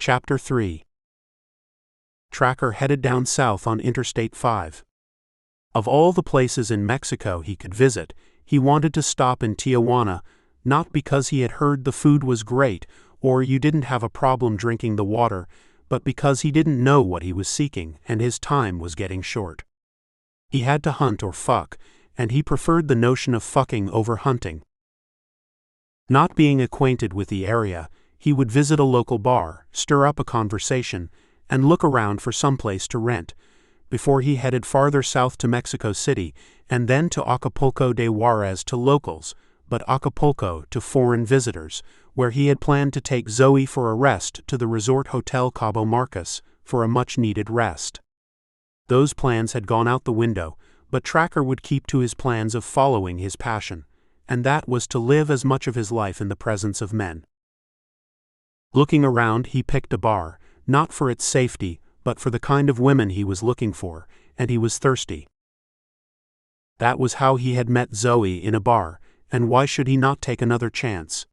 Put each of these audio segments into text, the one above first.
Chapter 3. Tracker headed down south on Interstate 5. Of all the places in Mexico he could visit, he wanted to stop in Tijuana, not because he had heard the food was great or you didn't have a problem drinking the water, but because he didn't know what he was seeking and his time was getting short. He had to hunt or fuck, and he preferred the notion of fucking over hunting. Not being acquainted with the area, he would visit a local bar, stir up a conversation, and look around for someplace to rent, before he headed farther south to Mexico City and then to Acapulco de Juarez to locals, but Acapulco to foreign visitors, where he had planned to take Zoe for a rest to the resort Hotel Cabo Marcos for a much-needed rest. Those plans had gone out the window, but Tracker would keep to his plans of following his passion, and that was to live as much of his life in the presence of men. Looking around, he picked a bar, not for its safety, but for the kind of women he was looking for, and he was thirsty. That was how he had met Zoe, in a bar, and why should he not take another chance?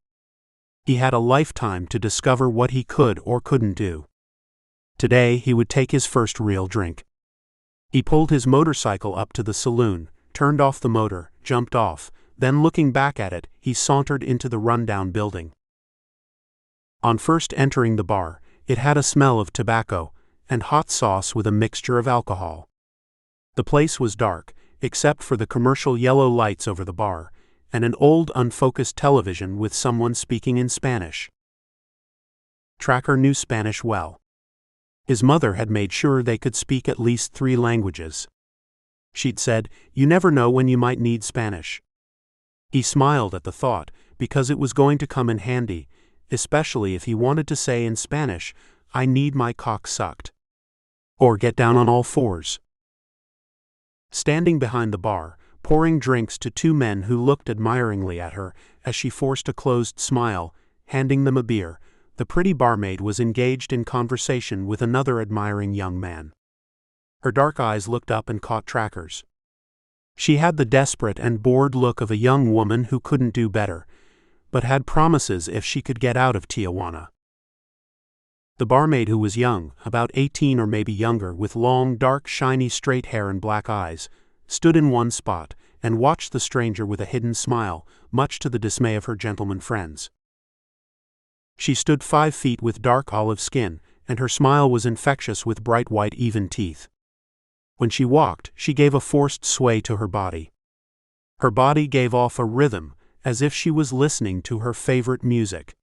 He had a lifetime to discover what he could or couldn't do. Today he would take his first real drink. He pulled his motorcycle up to the saloon, turned off the motor, jumped off, then looking back at it, he sauntered into the rundown building. On first entering the bar, it had a smell of tobacco and hot sauce with a mixture of alcohol. The place was dark, except for the commercial yellow lights over the bar, and an old unfocused television with someone speaking in Spanish. Tracker knew Spanish well. His mother had made sure they could speak at least 3 languages. She'd said, "You never know when you might need Spanish." He smiled at the thought, because it was going to come in handy, especially if he wanted to say in Spanish, "I need my cock sucked." Or get down on all fours. Standing behind the bar, pouring drinks to 2 men who looked admiringly at her as she forced a closed smile, handing them a beer, the pretty barmaid was engaged in conversation with another admiring young man. Her dark eyes looked up and caught Tracker's. She had the desperate and bored look of a young woman who couldn't do better, but had promises if she could get out of Tijuana. The barmaid, who was young, about 18 or maybe younger, with long, dark, shiny, straight hair and black eyes, stood in one spot and watched the stranger with a hidden smile, much to the dismay of her gentleman friends. She stood 5 feet with dark olive skin, and her smile was infectious with bright white even teeth. When she walked, she gave a forced sway to her body. Her body gave off a rhythm, as if she was listening to her favorite music.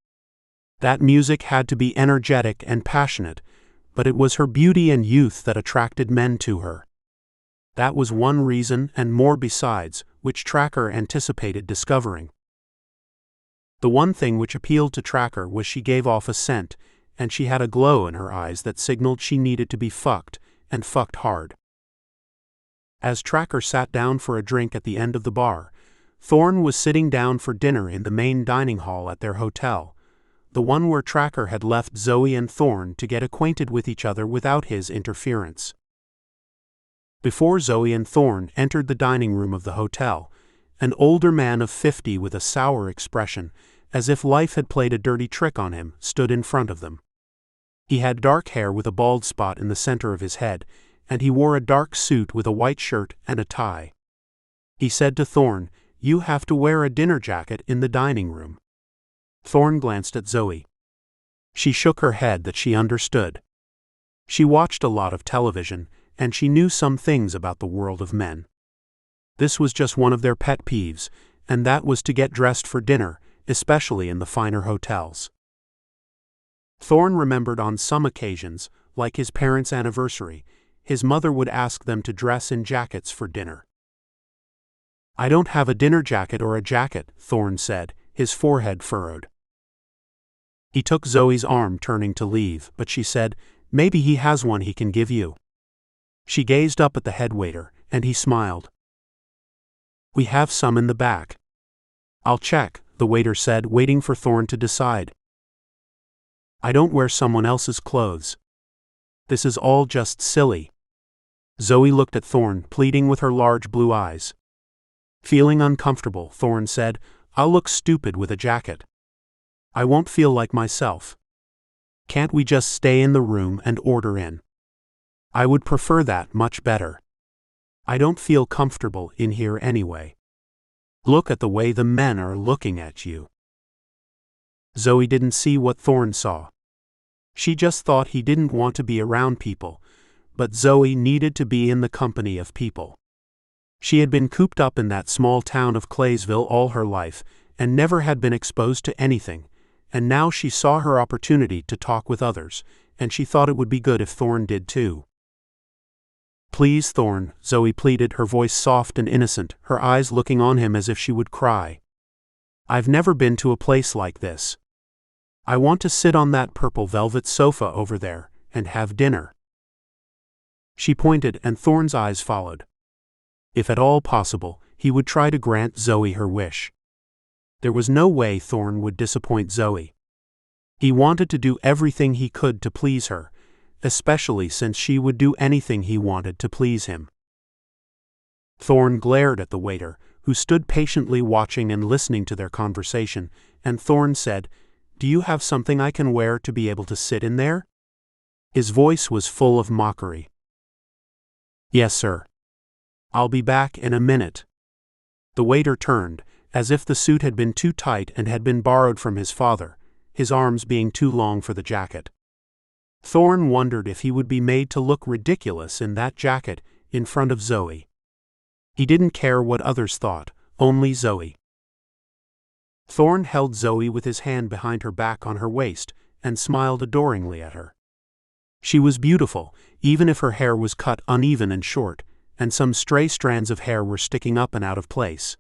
That music had to be energetic and passionate, but it was her beauty and youth that attracted men to her. That was one reason, and more besides, which Tracker anticipated discovering. The one thing which appealed to Tracker was she gave off a scent, and she had a glow in her eyes that signaled she needed to be fucked, and fucked hard. As Tracker sat down for a drink at the end of the bar, Thorn was sitting down for dinner in the main dining hall at their hotel, the one where Tracker had left Zoe and Thorn to get acquainted with each other without his interference. Before Zoe and Thorn entered the dining room of the hotel, an older man of 50 with a sour expression, as if life had played a dirty trick on him, stood in front of them. He had dark hair with a bald spot in the center of his head, and he wore a dark suit with a white shirt and a tie. He said to Thorn, "You have to wear a dinner jacket in the dining room." Thorn glanced at Zoe. She shook her head that she understood. She watched a lot of television, and she knew some things about the world of men. This was just one of their pet peeves, and that was to get dressed for dinner, especially in the finer hotels. Thorn remembered on some occasions, like his parents' anniversary, his mother would ask them to dress in jackets for dinner. "I don't have a dinner jacket or a jacket," Thorn said, his forehead furrowed. He took Zoe's arm, turning to leave, but she said, "Maybe he has one he can give you." She gazed up at the head waiter, and he smiled. "We have some in the back." "I'll check," the waiter said, waiting for Thorn to decide. "I don't wear someone else's clothes. This is all just silly." Zoe looked at Thorn, pleading with her large blue eyes. Feeling uncomfortable, Thorn said, "I'll look stupid with a jacket. I won't feel like myself." Can't we just stay in the room and order in? I would prefer that much better. I don't feel comfortable in here anyway. Look at the way the men are looking at you. Zoey didn't see what Thorn saw. She just thought he didn't want to be around people, but Zoey needed to be in the company of people. She had been cooped up in that small town of Claysville all her life and never had been exposed to anything, and now she saw her opportunity to talk with others, and she thought it would be good if Thorn did too. Please, Thorn, Zoey pleaded, her voice soft and innocent, her eyes looking on him as if she would cry. I've never been to a place like this. I want to sit on that purple velvet sofa over there and have dinner. She pointed, and Thorn's eyes followed. If at all possible, he would try to grant Zoey her wish. There was no way Thorn would disappoint Zoey. He wanted to do everything he could to please her, especially since she would do anything he wanted to please him. Thorn glared at the waiter, who stood patiently watching and listening to their conversation, and Thorn said, "Do you have something I can wear to be able to sit in there?" His voice was full of mockery. "Yes, sir. I'll be back in a minute." The waiter turned, as if the suit had been too tight and had been borrowed from his father, his arms being too long for the jacket. Thorn wondered if he would be made to look ridiculous in that jacket in front of Zoey. He didn't care what others thought, only Zoey. Thorn held Zoey with his hand behind her back on her waist and smiled adoringly at her. She was beautiful, even if her hair was cut uneven and short, and some stray strands of hair were sticking up and out of place.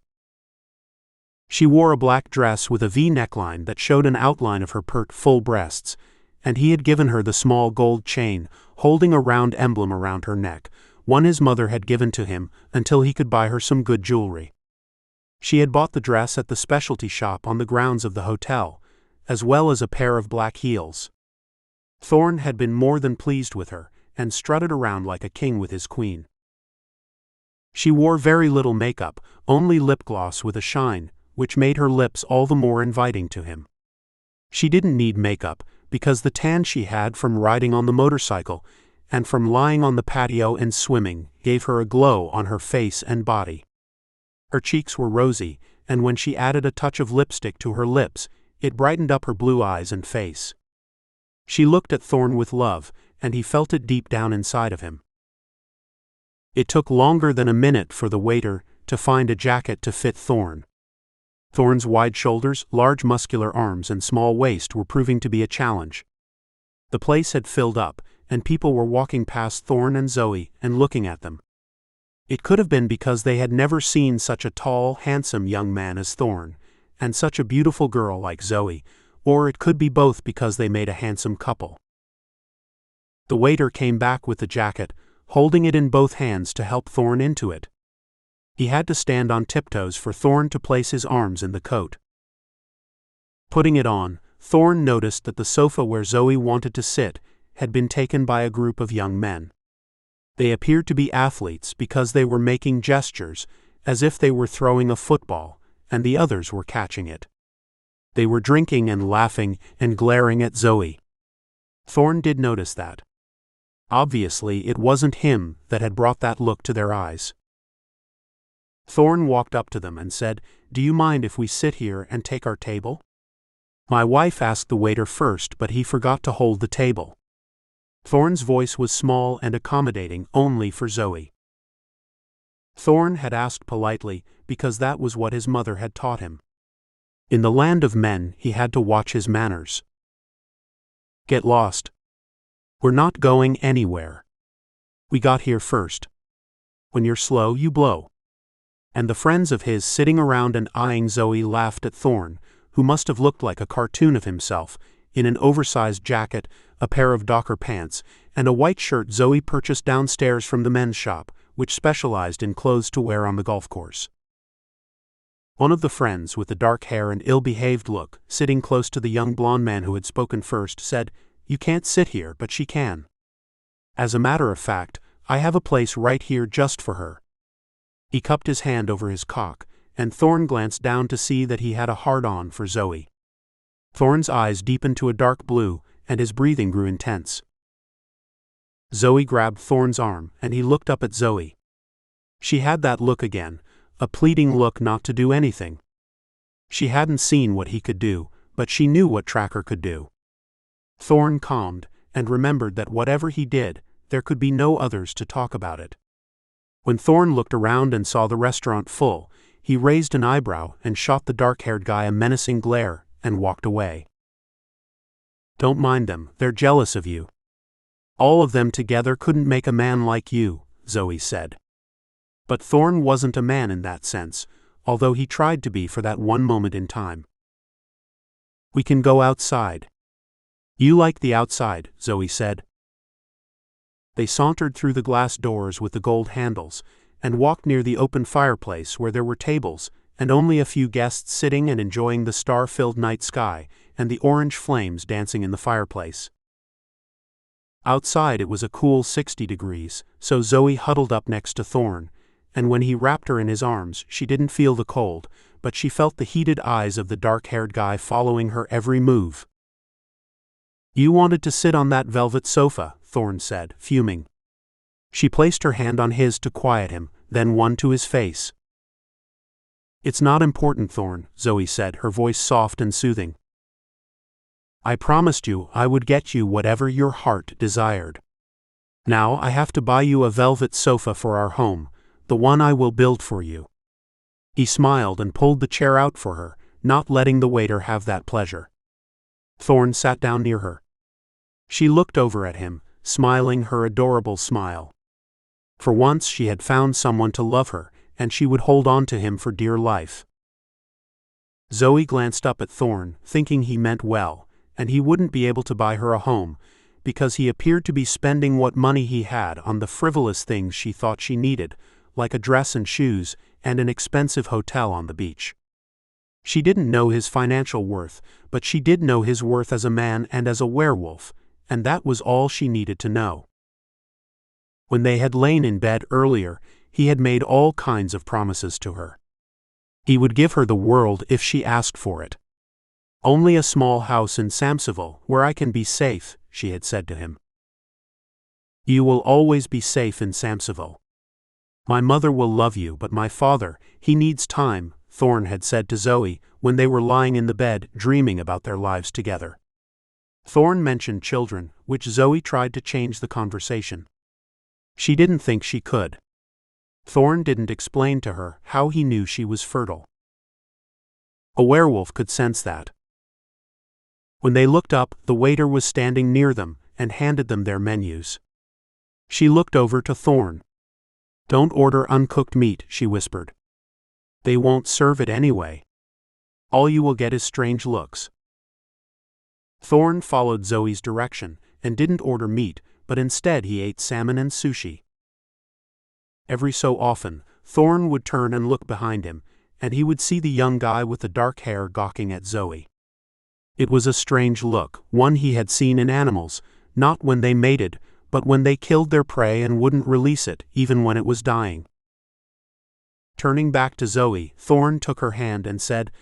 She wore a black dress with a V neckline that showed an outline of her pert, full breasts, and he had given her the small gold chain, holding a round emblem around her neck, one his mother had given to him until he could buy her some good jewelry. She had bought the dress at the specialty shop on the grounds of the hotel, as well as a pair of black heels. Thorn had been more than pleased with her, and strutted around like a king with his queen. She wore very little makeup, only lip gloss with a shine, which made her lips all the more inviting to him. She didn't need makeup, because the tan she had from riding on the motorcycle and from lying on the patio and swimming gave her a glow on her face and body. Her cheeks were rosy, and when she added a touch of lipstick to her lips, it brightened up her blue eyes and face. She looked at Thorn with love, and he felt it deep down inside of him. It took longer than a minute for the waiter to find a jacket to fit Thorn. Thorn's wide shoulders, large muscular arms, and small waist were proving to be a challenge. The place had filled up, and people were walking past Thorn and Zoey and looking at them. It could have been because they had never seen such a tall, handsome young man as Thorn, and such a beautiful girl like Zoey, or it could be both because they made a handsome couple. The waiter came back with the jacket, holding it in both hands to help Thorn into it. He had to stand on tiptoes for Thorn to place his arms in the coat. Putting it on, Thorn noticed that the sofa where Zoey wanted to sit had been taken by a group of young men. They appeared to be athletes because they were making gestures, as if they were throwing a football, and the others were catching it. They were drinking and laughing and glaring at Zoey. Thorn did notice that. Obviously, it wasn't him that had brought that look to their eyes. Thorn walked up to them and said, "Do you mind if we sit here and take our table?" My wife asked the waiter first, but he forgot to hold the table. Thorn's voice was small and accommodating only for Zoey. Thorn had asked politely because that was what his mother had taught him. In the land of men, he had to watch his manners. Get lost. We're not going anywhere. We got here first. When you're slow, you blow. And the friends of his sitting around and eyeing Zoey laughed at Thorn, who must have looked like a cartoon of himself, in an oversized jacket, a pair of Docker pants, and a white shirt Zoey purchased downstairs from the men's shop, which specialized in clothes to wear on the golf course. One of the friends, with the dark hair and ill-behaved look, sitting close to the young blonde man who had spoken first, said, "You can't sit here, but she can. As a matter of fact, I have a place right here just for her." He cupped his hand over his cock, and Thorn glanced down to see that he had a hard-on for Zoey. Thorn's eyes deepened to a dark blue, and his breathing grew intense. Zoey grabbed Thorn's arm, and he looked up at Zoey. She had that look again, a pleading look not to do anything. She hadn't seen what he could do, but she knew what Tracker could do. Thorn calmed, and remembered that whatever he did, there could be no others to talk about it. When Thorn looked around and saw the restaurant full, he raised an eyebrow and shot the dark-haired guy a menacing glare, and walked away. "Don't mind them, they're jealous of you. All of them together couldn't make a man like you," Zoey said. But Thorn wasn't a man in that sense, although he tried to be for that one moment in time. "We can go outside." "You like the outside," Zoey said. They sauntered through the glass doors with the gold handles, and walked near the open fireplace where there were tables, and only a few guests sitting and enjoying the star-filled night sky, and the orange flames dancing in the fireplace. Outside it was a cool 60 degrees, so Zoey huddled up next to Thorn, and when he wrapped her in his arms, she didn't feel the cold, but she felt the heated eyes of the dark-haired guy following her every move. "You wanted to sit on that velvet sofa," Thorn said, fuming. She placed her hand on his to quiet him, then one to his face. "It's not important, Thorn," Zoey said, her voice soft and soothing. "I promised you I would get you whatever your heart desired. Now I have to buy you a velvet sofa for our home, the one I will build for you." He smiled and pulled the chair out for her, not letting the waiter have that pleasure. Thorn sat down near her. She looked over at him, smiling her adorable smile. For once she had found someone to love her, and she would hold on to him for dear life. Zoey glanced up at Thorn, thinking he meant well, and he wouldn't be able to buy her a home, because he appeared to be spending what money he had on the frivolous things she thought she needed, like a dress and shoes, and an expensive hotel on the beach. She didn't know his financial worth, but she did know his worth as a man and as a werewolf, and that was all she needed to know. When they had lain in bed earlier, he had made all kinds of promises to her. He would give her the world if she asked for it. "Only a small house in Samseville, where I can be safe," she had said to him. "You will always be safe in Samseville. My mother will love you, but my father, he needs time," Thorn had said to Zoey when they were lying in the bed dreaming about their lives together. Thorn mentioned children, which Zoey tried to change the conversation. She didn't think she could. Thorn didn't explain to her how he knew she was fertile. A werewolf could sense that. When they looked up, the waiter was standing near them and handed them their menus. She looked over to Thorn. "Don't order uncooked meat," she whispered. "They won't serve it anyway. All you will get is strange looks." Thorn followed Zoey's direction and didn't order meat, but instead he ate salmon and sushi. Every so often, Thorn would turn and look behind him, and he would see the young guy with the dark hair gawking at Zoey. It was a strange look, one he had seen in animals, not when they mated, but when they killed their prey and wouldn't release it, even when it was dying. Turning back to Zoey, Thorn took her hand and said,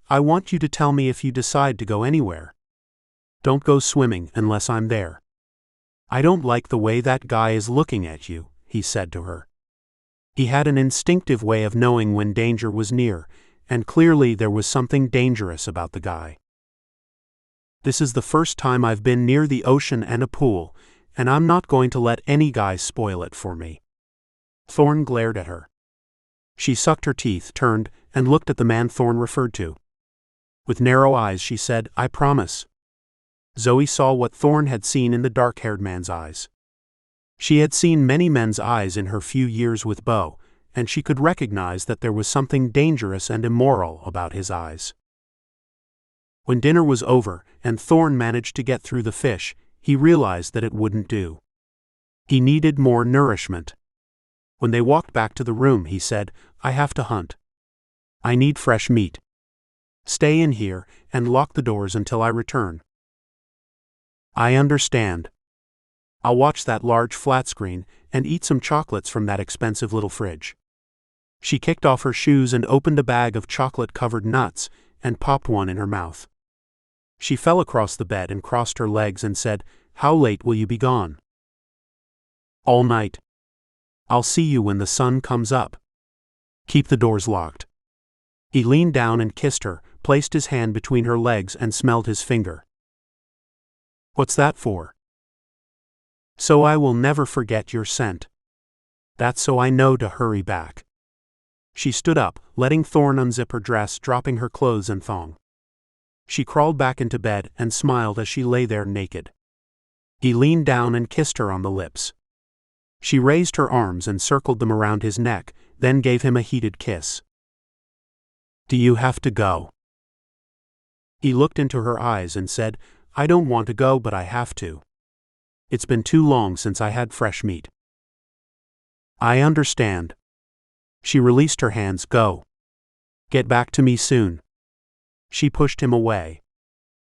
"I want you to tell me if you decide to go anywhere. Don't go swimming unless I'm there." "I don't like the way that guy is looking at you," he said to her. He had an instinctive way of knowing when danger was near, and clearly there was something dangerous about the guy. "This is the first time I've been near the ocean and a pool, and I'm not going to let any guy spoil it for me." Thorn glared at her. She sucked her teeth, turned, and looked at the man Thorn referred to. With narrow eyes she said, "I promise." Zoey saw what Thorn had seen in the dark-haired man's eyes. She had seen many men's eyes in her few years with Bo, and she could recognize that there was something dangerous and immoral about his eyes. When dinner was over, and Thorn managed to get through the fish, he realized that it wouldn't do. He needed more nourishment. When they walked back to the room, he said, "I have to hunt. I need fresh meat. Stay in here, and lock the doors until I return." "I understand. I'll watch that large flat screen, and eat some chocolates from that expensive little fridge." She kicked off her shoes and opened a bag of chocolate-covered nuts, and popped one in her mouth. She fell across the bed and crossed her legs and said, "How late will you be gone?" "All night. I'll see you when the sun comes up. Keep the doors locked." He leaned down and kissed her, placed his hand between her legs and smelled his finger. "What's that for?" "So I will never forget your scent. That's so I know to hurry back." She stood up, letting Thorn unzip her dress, dropping her clothes and thong. She crawled back into bed and smiled as she lay there naked. He leaned down and kissed her on the lips. She raised her arms and circled them around his neck, then gave him a heated kiss. "Do you have to go?" He looked into her eyes and said, "I don't want to go, but I have to. It's been too long since I had fresh meat." "I understand." She released her hands. "Go. Get back to me soon." She pushed him away.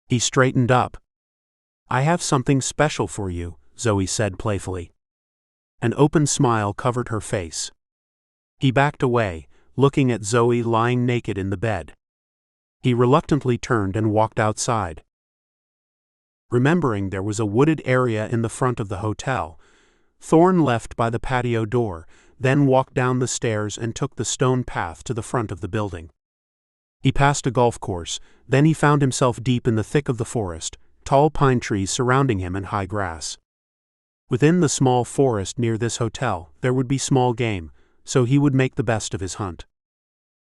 He straightened up. "I have something special for you," Zoey said playfully. An open smile covered her face. He backed away, looking at Zoey lying naked in the bed. He reluctantly turned and walked outside. Remembering there was a wooded area in the front of the hotel, Thorn left by the patio door, then walked down the stairs and took the stone path to the front of the building. He passed a golf course, then he found himself deep in the thick of the forest, tall pine trees surrounding him and high grass. Within the small forest near this hotel, there would be small game, so he would make the best of his hunt.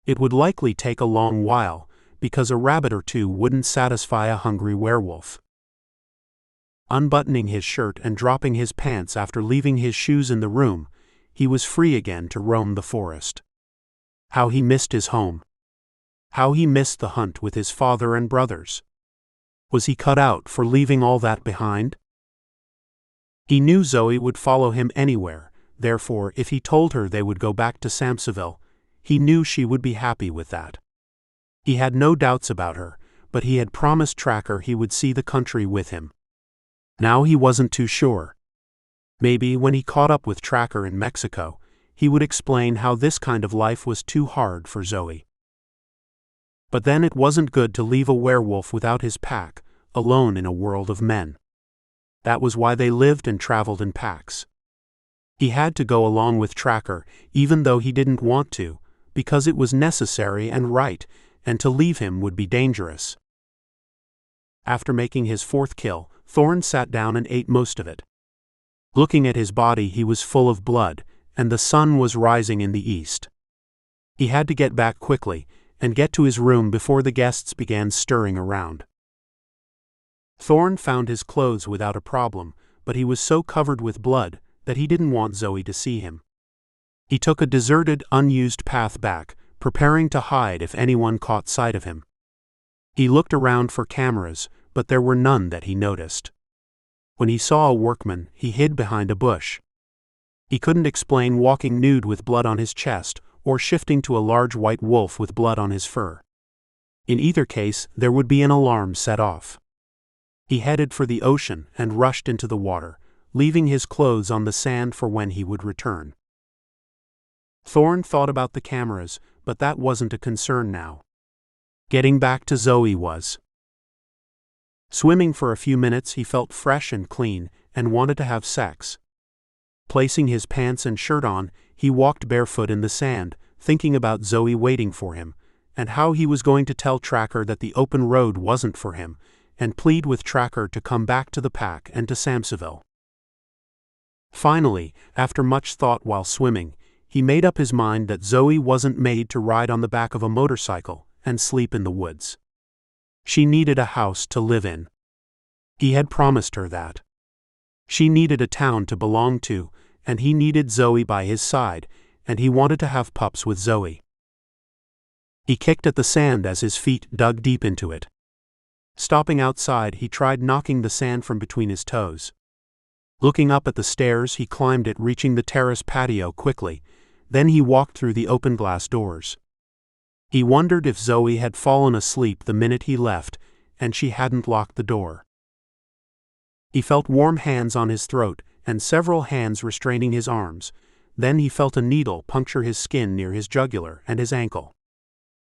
It would likely take a long while, because a rabbit or two wouldn't satisfy a hungry werewolf. Unbuttoning his shirt and dropping his pants after leaving his shoes in the room, he was free again to roam the forest. How he missed his home. How he missed the hunt with his father and brothers. Was he cut out for leaving all that behind? He knew Zoey would follow him anywhere, therefore if he told her they would go back to Samseville, he knew she would be happy with that. He had no doubts about her, but he had promised Tracker he would see the country with him. Now he wasn't too sure. Maybe when he caught up with Tracker in Mexico, he would explain how this kind of life was too hard for Zoey. But then it wasn't good to leave a werewolf without his pack, alone in a world of men. That was why they lived and traveled in packs. He had to go along with Tracker, even though he didn't want to, because it was necessary and right, and to leave him would be dangerous. After making his fourth kill, Thorn sat down and ate most of it. Looking at his body, he was full of blood, and the sun was rising in the east. He had to get back quickly, and get to his room before the guests began stirring around. Thorn found his clothes without a problem, but he was so covered with blood that he didn't want Zoey to see him. He took a deserted, unused path back, preparing to hide if anyone caught sight of him. He looked around for cameras, but there were none that he noticed. When he saw a workman, he hid behind a bush. He couldn't explain walking nude with blood on his chest, or shifting to a large white wolf with blood on his fur. In either case, there would be an alarm set off. He headed for the ocean and rushed into the water, leaving his clothes on the sand for when he would return. Thorn thought about the cameras, but that wasn't a concern now. Getting back to Zoey was. Swimming for a few minutes, he felt fresh and clean, and wanted to have sex. Placing his pants and shirt on, he walked barefoot in the sand, thinking about Zoey waiting for him, and how he was going to tell Tracker that the open road wasn't for him, and plead with Tracker to come back to the pack and to Samseville. Finally, after much thought while swimming, he made up his mind that Zoey wasn't made to ride on the back of a motorcycle and sleep in the woods. She needed a house to live in. He had promised her that. She needed a town to belong to, and he needed Zoey by his side, and he wanted to have pups with Zoey. He kicked at the sand as his feet dug deep into it. Stopping outside, he tried knocking the sand from between his toes. Looking up at the stairs, he climbed it, reaching the terrace patio quickly. Then he walked through the open glass doors. He wondered if Zoey had fallen asleep the minute he left, and she hadn't locked the door. He felt warm hands on his throat, and several hands restraining his arms. Then he felt a needle puncture his skin near his jugular and his ankle.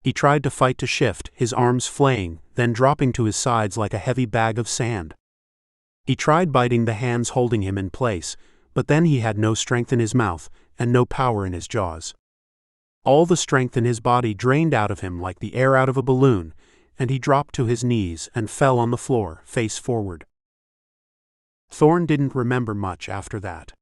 He tried to fight to shift, his arms flaying, then dropping to his sides like a heavy bag of sand. He tried biting the hands holding him in place, but then he had no strength in his mouth and no power in his jaws. All the strength in his body drained out of him like the air out of a balloon, and he dropped to his knees and fell on the floor, face forward. Thorn didn't remember much after that.